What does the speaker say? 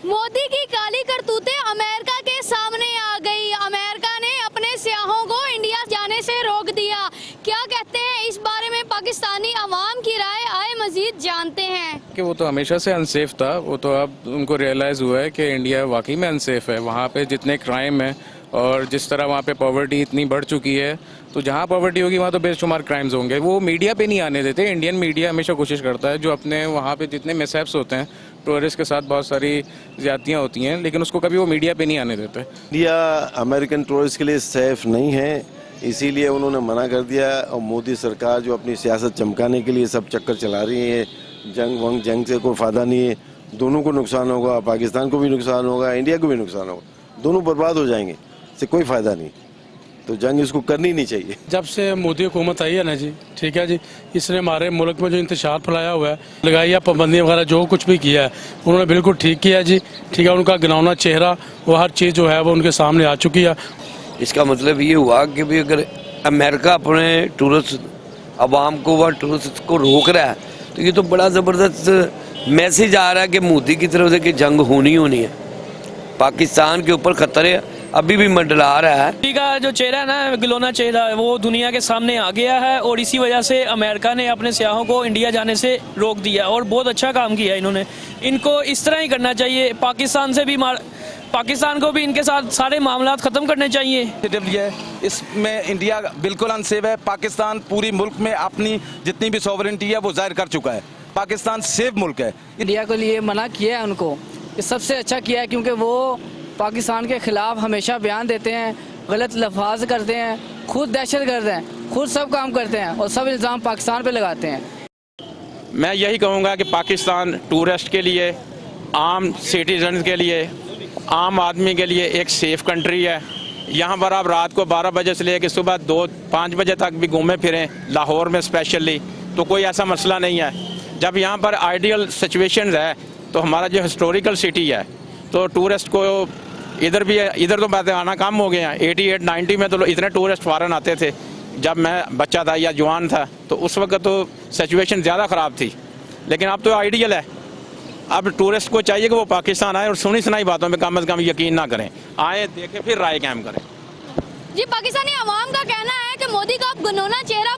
मोदी की काली करतूतें अमेरिका के सामने आ गई। अमेरिका ने अपने सियाहों को इंडिया जाने से रोक दिया। क्या कहते हैं इस बारे में पाकिस्तानी अवाम की राय, आए मजीद जानते हैं। कि वो तो हमेशा से अनसेफ था, वो तो अब उनको रियलाइज हुआ है कि इंडिया वाकई में अनसेफ है। वहाँ पे जितने क्राइम है और जिस तरह वहाँ पे पॉवर्टी इतनी बढ़ चुकी है, तो जहाँ पॉवर्टी होगी वहाँ तो बेशुमार क्राइम्स होंगे। वो मीडिया पे नहीं आने देते। इंडियन मीडिया हमेशा कोशिश करता है जो अपने वहाँ पे जितने मिसहैप्स होते हैं, टूरिस्ट के साथ बहुत सारी ज्यादतियाँ होती हैं, लेकिन उसको कभी वो मीडिया पे नहीं आने देते। इंडिया अमेरिकन टूरिस्ट के लिए सेफ नहीं है, इसीलिए उन्होंने मना कर दिया। और मोदी सरकार जो अपनी सियासत चमकाने के लिए सब चक्कर चला रही है, जंग से कोई फायदा नहीं है। दोनों को नुकसान होगा, पाकिस्तान को भी नुकसान होगा, इंडिया को भी नुकसान होगा, दोनों बर्बाद हो जाएंगे, इससे कोई फायदा नहीं। तो जंग इसको करनी नहीं चाहिए। जब से मोदी हुकूमत आई है ना जी, ठीक है जी, इसने हमारे मुल्क में जो इंतशार फैलाया हुआ है, लगाई है पाबंदियाँ वगैरह, जो कुछ भी किया है उन्होंने बिल्कुल ठीक किया जी, ठीक है। उनका गिनौना चेहरा वो हर चीज़ जो है वो उनके सामने आ चुकी है। इसका मतलब ये हुआ कि भी अगर अमेरिका अपने टूरिस्ट अवाम को व टूरिस्ट को रोक रहा है, तो ये तो बड़ा ज़बरदस्त मैसेज आ रहा है कि मोदी की तरफ से कि जंग होनी है। पाकिस्तान के ऊपर खतरे अभी भी मंडरा रहा है। मोदी का जो चेहरा है ना, गिलोना चेहरा, वो दुनिया के सामने आ गया है और इसी वजह से अमेरिका ने अपने सियाहों को इंडिया जाने से रोक दिया और बहुत अच्छा काम किया इन्होंने। इनको इस तरह ही करना चाहिए। पाकिस्तान को भी इनके साथ सारे मामलात ख़त्म करने चाहिए। इसमें इंडिया बिल्कुल अनसेफ है। पाकिस्तान पूरी मुल्क में अपनी जितनी भी सॉवरेनिटी है वो जाहिर कर चुका है। पाकिस्तान सेफ मुल्क है। इंडिया को लिए मना किया है उनको, ये सबसे अच्छा किया है, क्योंकि वो पाकिस्तान के खिलाफ हमेशा बयान देते हैं, गलत लफ्ज़ करते हैं, खुद दहशतगर्द हैं, खुद सब काम करते हैं और सब इल्ज़ाम पाकिस्तान पे लगाते हैं। मैं यही कहूँगा कि पाकिस्तान टूरिस्ट के लिए, आम सिटीजन के लिए, आम आदमी के लिए एक सेफ़ कंट्री है। यहाँ पर आप रात को 12 बजे से लेकर सुबह 2-5 बजे तक भी घूमे फिरें, लाहौर में स्पेशली, तो कोई ऐसा मसला नहीं है। जब यहाँ पर आइडियल सिचुएशन है, तो हमारा जो हिस्टोरिकल सिटी है, तो टूरिस्ट को इधर तो बातें आना कम हो गए हैं। 88-90 में तो इतने टूरिस्ट फ़ॉरेन आते थे, जब मैं बच्चा था या जवान था, तो उस वक्त तो सिचुएशन ज़्यादा ख़राब थी। लेकिन अब तो आइडियल है। अब टूरिस्ट को चाहिए कि वो पाकिस्तान आए और सुनी सुनाई बातों में कम से कम यकीन ना करें, आए देखें फिर राय कायम करें। जी, पाकिस्तानी अवाम का कहना है कि मोदी का अब गिनौना चेहरा